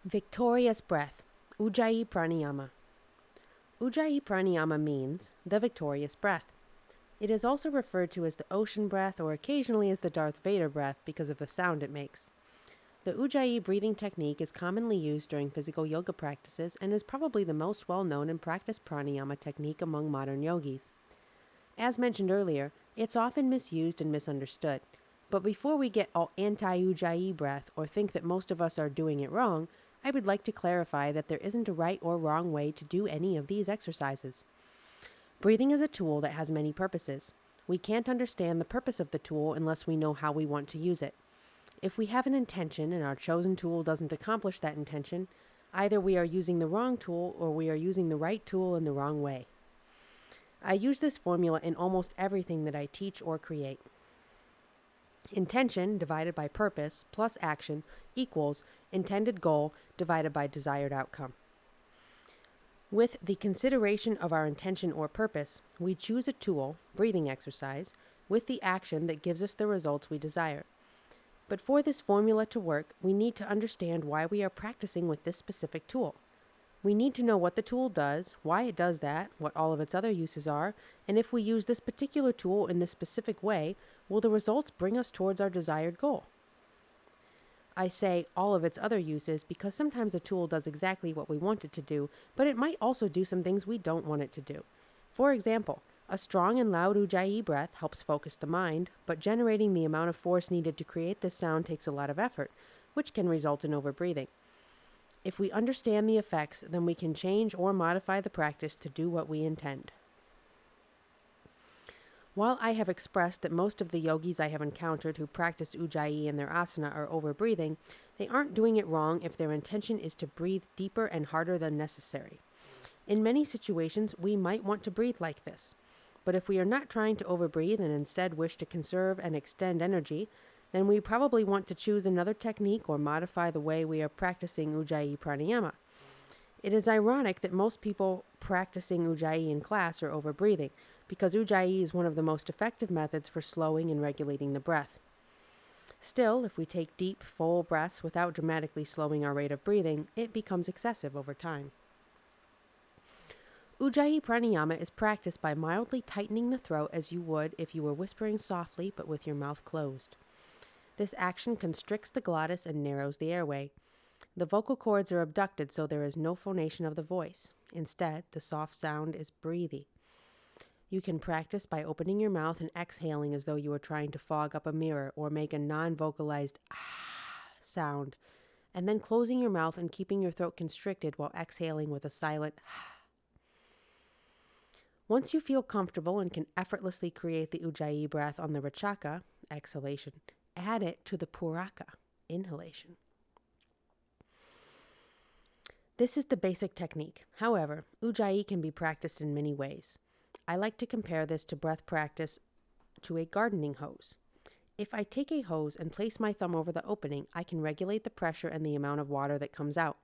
Victorious breath, Ujjayi Pranayama. Ujjayi Pranayama means the victorious breath. It is also referred to as the ocean breath or occasionally as the Darth Vader breath because of the sound it makes. The Ujjayi breathing technique is commonly used during physical yoga practices and is probably the most well-known and practiced pranayama technique among modern yogis. As mentioned earlier, it's often misused and misunderstood. But before we get all anti-Ujjayi breath or think that most of us are doing it wrong, I would like to clarify that there isn't a right or wrong way to do any of these exercises. Breathing is a tool that has many purposes. We can't understand the purpose of the tool unless we know how we want to use it. If we have an intention and our chosen tool doesn't accomplish that intention, either we are using the wrong tool or we are using the right tool in the wrong way. I use this formula in almost everything that I teach or create. Intention divided by purpose plus action equals intended goal divided by desired outcome. With the consideration of our intention or purpose, we choose a tool, breathing exercise, with the action that gives us the results we desire. But for this formula to work, we need to understand why we are practicing with this specific tool. We need to know what the tool does, why it does that, what all of its other uses are, and if we use this particular tool in this specific way, will the results bring us towards our desired goal? I say all of its other uses because sometimes a tool does exactly what we want it to do, but it might also do some things we don't want it to do. For example, a strong and loud Ujjayi breath helps focus the mind, but generating the amount of force needed to create this sound takes a lot of effort, which can result in overbreathing. If we understand the effects, then we can change or modify the practice to do what we intend. While I have expressed that most of the yogis I have encountered who practice Ujjayi in their asana are overbreathing, they aren't doing it wrong if their intention is to breathe deeper and harder than necessary. In many situations, we might want to breathe like this. But if we are not trying to overbreathe and instead wish to conserve and extend energy, then we probably want to choose another technique or modify the way we are practicing Ujjayi Pranayama. It is ironic that most people practicing Ujjayi in class are overbreathing, because Ujjayi is one of the most effective methods for slowing and regulating the breath. Still, if we take deep, full breaths without dramatically slowing our rate of breathing, it becomes excessive over time. Ujjayi Pranayama is practiced by mildly tightening the throat as you would if you were whispering softly but with your mouth closed. This action constricts the glottis and narrows the airway. The vocal cords are abducted so there is no phonation of the voice. Instead, the soft sound is breathy. You can practice by opening your mouth and exhaling as though you were trying to fog up a mirror or make a non-vocalized sound, and then closing your mouth and keeping your throat constricted while exhaling with a silent Once you feel comfortable and can effortlessly create the Ujjayi breath on the Rachaka, exhalation, add it to the Puraka, inhalation. This is the basic technique. However, Ujjayi can be practiced in many ways. I like to compare this to breath practice to a gardening hose. If I take a hose and place my thumb over the opening, I can regulate the pressure and the amount of water that comes out.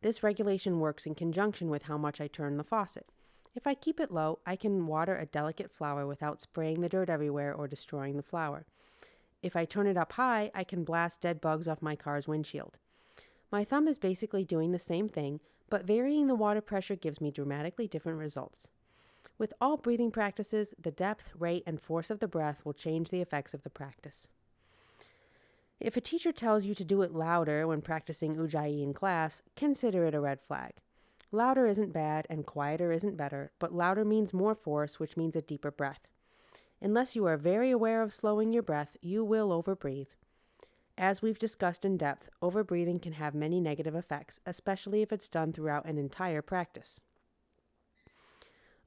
This regulation works in conjunction with how much I turn the faucet. If I keep it low, I can water a delicate flower without spraying the dirt everywhere or destroying the flower. If I turn it up high, I can blast dead bugs off my car's windshield. My thumb is basically doing the same thing, but varying the water pressure gives me dramatically different results. With all breathing practices, the depth, rate, and force of the breath will change the effects of the practice. If a teacher tells you to do it louder when practicing Ujjayi in class, consider it a red flag. Louder isn't bad and quieter isn't better, but louder means more force, which means a deeper breath. Unless you are very aware of slowing your breath, you will overbreathe. As we've discussed in depth, overbreathing can have many negative effects, especially if it's done throughout an entire practice.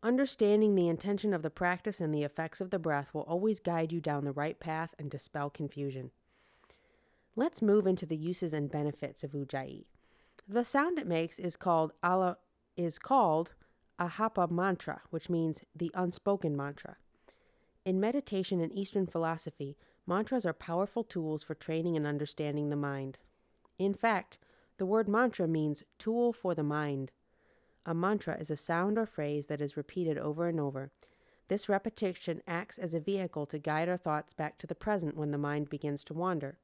Understanding the intention of the practice and the effects of the breath will always guide you down the right path and dispel confusion. Let's move into the uses and benefits of Ujjayi. The sound it makes is called Ahapa mantra, which means the unspoken mantra. In meditation and Eastern philosophy, mantras are powerful tools for training and understanding the mind. In fact, the word mantra means tool for the mind. A mantra is a sound or phrase that is repeated over and over. This repetition acts as a vehicle to guide our thoughts back to the present when the mind begins to wander.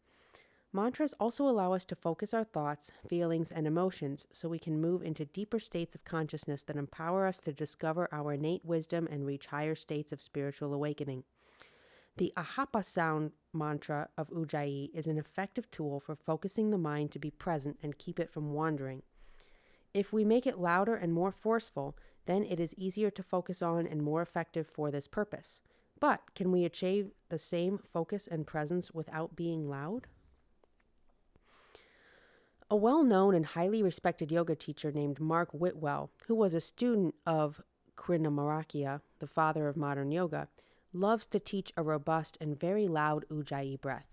Mantras also allow us to focus our thoughts, feelings, and emotions so we can move into deeper states of consciousness that empower us to discover our innate wisdom and reach higher states of spiritual awakening. The Ahapa sound mantra of Ujjayi is an effective tool for focusing the mind to be present and keep it from wandering. If we make it louder and more forceful, then it is easier to focus on and more effective for this purpose. But can we achieve the same focus and presence without being loud? A well-known and highly respected yoga teacher named Mark Whitwell, who was a student of Pranyama, the father of modern yoga, loves to teach a robust and very loud Ujjayi breath.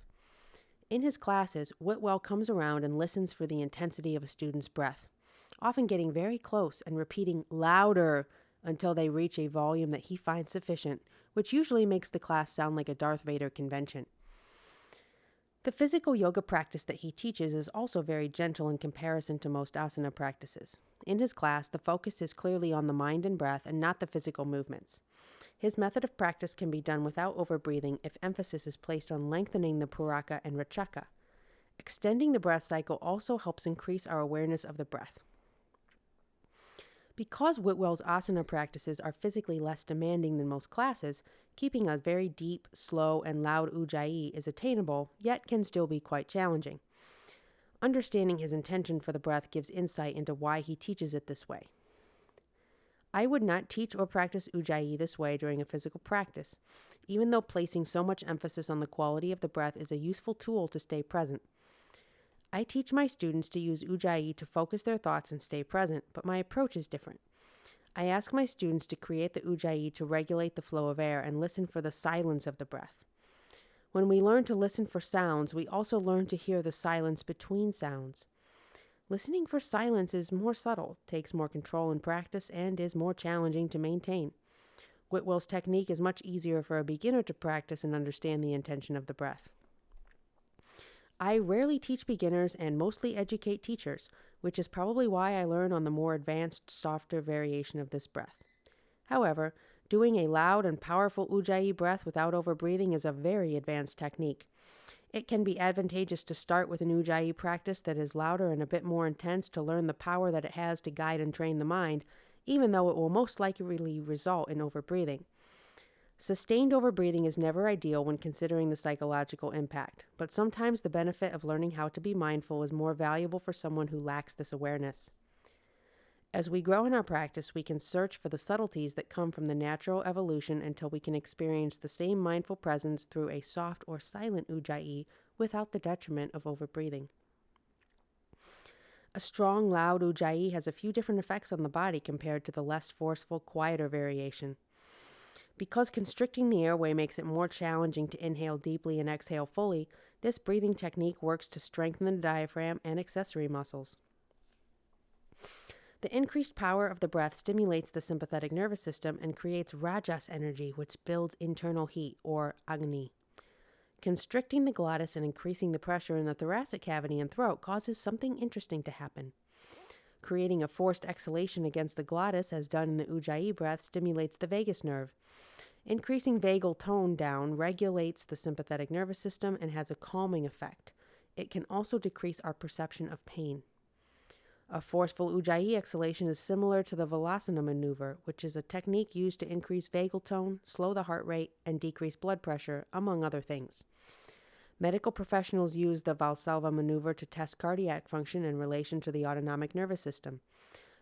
In his classes, Whitwell comes around and listens for the intensity of a student's breath, often getting very close and repeating louder until they reach a volume that he finds sufficient, which usually makes the class sound like a Darth Vader convention. The physical yoga practice that he teaches is also very gentle in comparison to most asana practices. In his class, the focus is clearly on the mind and breath and not the physical movements. His method of practice can be done without overbreathing if emphasis is placed on lengthening the puraka and rachaka. Extending the breath cycle also helps increase our awareness of the breath. Because Whitwell's asana practices are physically less demanding than most classes, keeping a very deep, slow, and loud Ujjayi is attainable, yet can still be quite challenging. Understanding his intention for the breath gives insight into why he teaches it this way. I would not teach or practice Ujjayi this way during a physical practice, even though placing so much emphasis on the quality of the breath is a useful tool to stay present. I teach my students to use Ujjayi to focus their thoughts and stay present, but my approach is different. I ask my students to create the Ujjayi to regulate the flow of air and listen for the silence of the breath. When we learn to listen for sounds, we also learn to hear the silence between sounds. Listening for silence is more subtle, takes more control and practice, and is more challenging to maintain. Whitwell's technique is much easier for a beginner to practice and understand the intention of the breath. I rarely teach beginners and mostly educate teachers, which is probably why I learn on the more advanced, softer variation of this breath. However, doing a loud and powerful Ujjayi breath without overbreathing is a very advanced technique. It can be advantageous to start with an Ujjayi practice that is louder and a bit more intense to learn the power that it has to guide and train the mind, even though it will most likely result in overbreathing. Sustained overbreathing is never ideal when considering the psychological impact, but sometimes the benefit of learning how to be mindful is more valuable for someone who lacks this awareness. As we grow in our practice, we can search for the subtleties that come from the natural evolution until we can experience the same mindful presence through a soft or silent Ujjayi without the detriment of overbreathing. A strong, loud Ujjayi has a few different effects on the body compared to the less forceful, quieter variation. Because constricting the airway makes it more challenging to inhale deeply and exhale fully, this breathing technique works to strengthen the diaphragm and accessory muscles. The increased power of the breath stimulates the sympathetic nervous system and creates rajas energy, which builds internal heat, or agni. Constricting the glottis and increasing the pressure in the thoracic cavity and throat causes something interesting to happen. Creating a forced exhalation against the glottis, as done in the Ujjayi breath, stimulates the vagus nerve. Increasing vagal tone down regulates the sympathetic nervous system and has a calming effect. It can also decrease our perception of pain. A forceful Ujjayi exhalation is similar to the Vipassana maneuver, which is a technique used to increase vagal tone, slow the heart rate, and decrease blood pressure, among other things. Medical professionals use the Valsalva maneuver to test cardiac function in relation to the autonomic nervous system.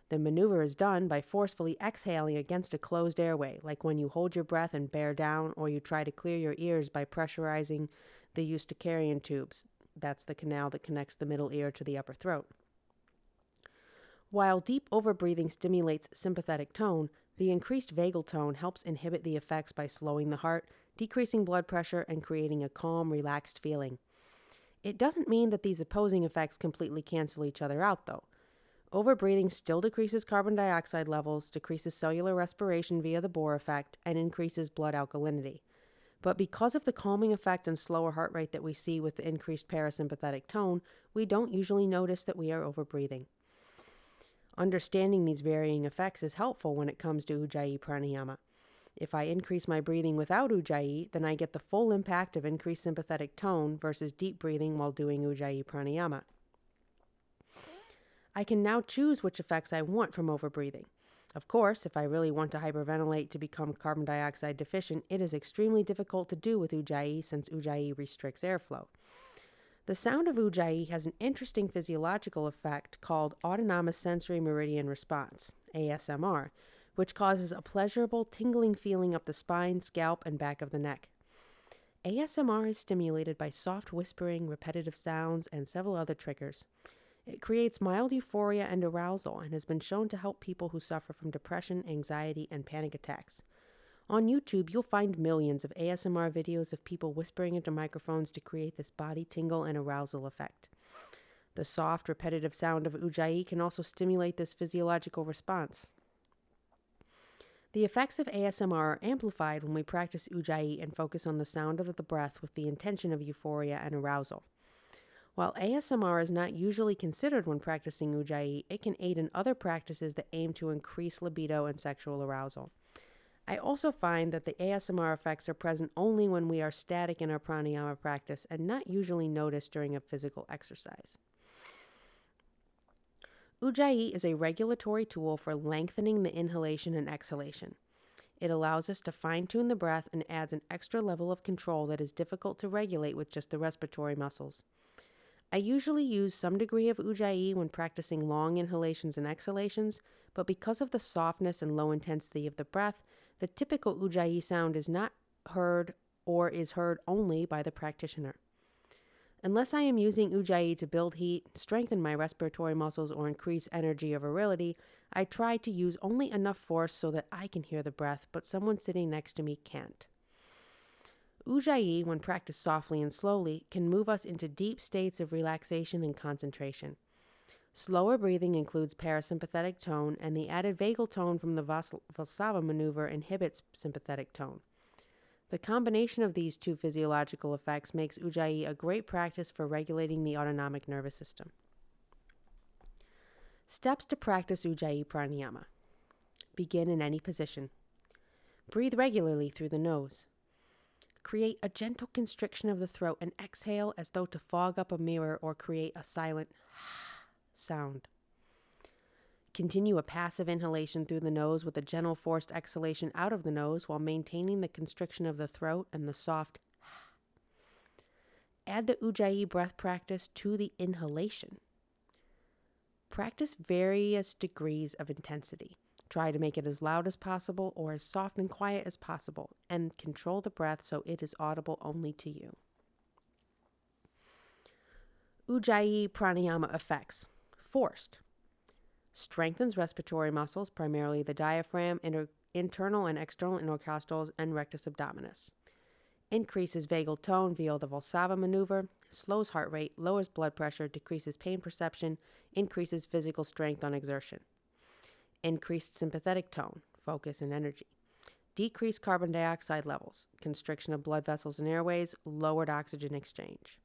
The maneuver is done by forcefully exhaling against a closed airway, like when you hold your breath and bear down, or you try to clear your ears by pressurizing the Eustachian tubes. That's the canal that connects the middle ear to the upper throat. While deep overbreathing stimulates sympathetic tone, the increased vagal tone helps inhibit the effects by slowing the heart, decreasing blood pressure, and creating a calm, relaxed feeling. It doesn't mean that these opposing effects completely cancel each other out, though. Overbreathing still decreases carbon dioxide levels, decreases cellular respiration via the Bohr effect, and increases blood alkalinity. But because of the calming effect and slower heart rate that we see with the increased parasympathetic tone, we don't usually notice that we are overbreathing. Understanding these varying effects is helpful when it comes to Ujjayi pranayama. If I increase my breathing without Ujjayi, then I get the full impact of increased sympathetic tone versus deep breathing while doing Ujjayi pranayama. I can now choose which effects I want from overbreathing. Of course, if I really want to hyperventilate to become carbon dioxide deficient, it is extremely difficult to do with Ujjayi since Ujjayi restricts airflow. The sound of Ujjayi has an interesting physiological effect called autonomous sensory meridian response, ASMR, which causes a pleasurable tingling feeling up the spine, scalp, and back of the neck. ASMR is stimulated by soft whispering, repetitive sounds, and several other triggers. It creates mild euphoria and arousal and has been shown to help people who suffer from depression, anxiety, and panic attacks. On YouTube, you'll find millions of ASMR videos of people whispering into microphones to create this body tingle and arousal effect. The soft, repetitive sound of Ujjayi can also stimulate this physiological response. The effects of ASMR are amplified when we practice Ujjayi and focus on the sound of the breath with the intention of euphoria and arousal. While ASMR is not usually considered when practicing Ujjayi, it can aid in other practices that aim to increase libido and sexual arousal. I also find that the ASMR effects are present only when we are static in our pranayama practice and not usually noticed during a physical exercise. Ujjayi is a regulatory tool for lengthening the inhalation and exhalation. It allows us to fine-tune the breath and adds an extra level of control that is difficult to regulate with just the respiratory muscles. I usually use some degree of Ujjayi when practicing long inhalations and exhalations, but because of the softness and low intensity of the breath, the typical Ujjayi sound is not heard or is heard only by the practitioner. Unless I am using Ujjayi to build heat, strengthen my respiratory muscles, or increase energy or virility, I try to use only enough force so that I can hear the breath, but someone sitting next to me can't. Ujjayi, when practiced softly and slowly, can move us into deep states of relaxation and concentration. Slower breathing includes parasympathetic tone, and the added vagal tone from the Valsava maneuver inhibits sympathetic tone. The combination of these two physiological effects makes Ujjayi a great practice for regulating the autonomic nervous system. Steps to practice Ujjayi pranayama. Begin in any position. Breathe regularly through the nose. Create a gentle constriction of the throat and exhale as though to fog up a mirror or create a silent sound. Continue a passive inhalation through the nose with a gentle forced exhalation out of the nose while maintaining the constriction of the throat and the soft. Add the Ujjayi breath practice to the inhalation. Practice various degrees of intensity. Try to make it as loud as possible or as soft and quiet as possible, and control the breath so it is audible only to you. Ujjayi pranayama effects. Forced. Strengthens respiratory muscles, primarily the diaphragm, internal and external intercostals, and rectus abdominis. Increases vagal tone via the Valsava maneuver, slows heart rate, lowers blood pressure, decreases pain perception, increases physical strength on exertion. Increased sympathetic tone, focus and energy. Decreased carbon dioxide levels, constriction of blood vessels and airways, lowered oxygen exchange.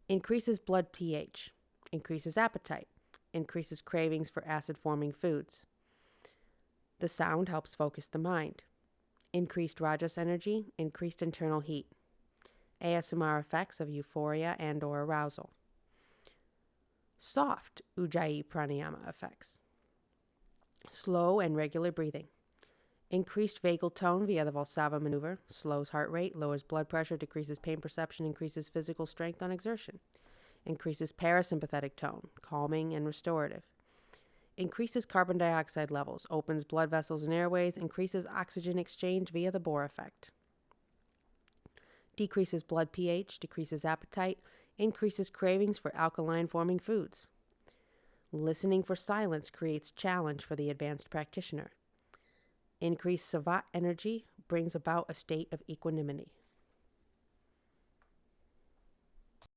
Increases blood pH, increases appetite, increases cravings for acid-forming foods. The sound helps focus the mind. Increased rajas energy, increased internal heat. ASMR effects of euphoria and or arousal. Soft Ujjayi pranayama effects. Slow and regular breathing. Increased vagal tone via the Valsava maneuver, slows heart rate, lowers blood pressure, decreases pain perception, increases physical strength on exertion. Increases parasympathetic tone, calming and restorative. Increases carbon dioxide levels, opens blood vessels and airways, increases oxygen exchange via the Bohr effect. Decreases blood pH, decreases appetite, increases cravings for alkaline-forming foods. Listening for silence creates challenge for the advanced practitioner. Increased savat energy brings about a state of equanimity.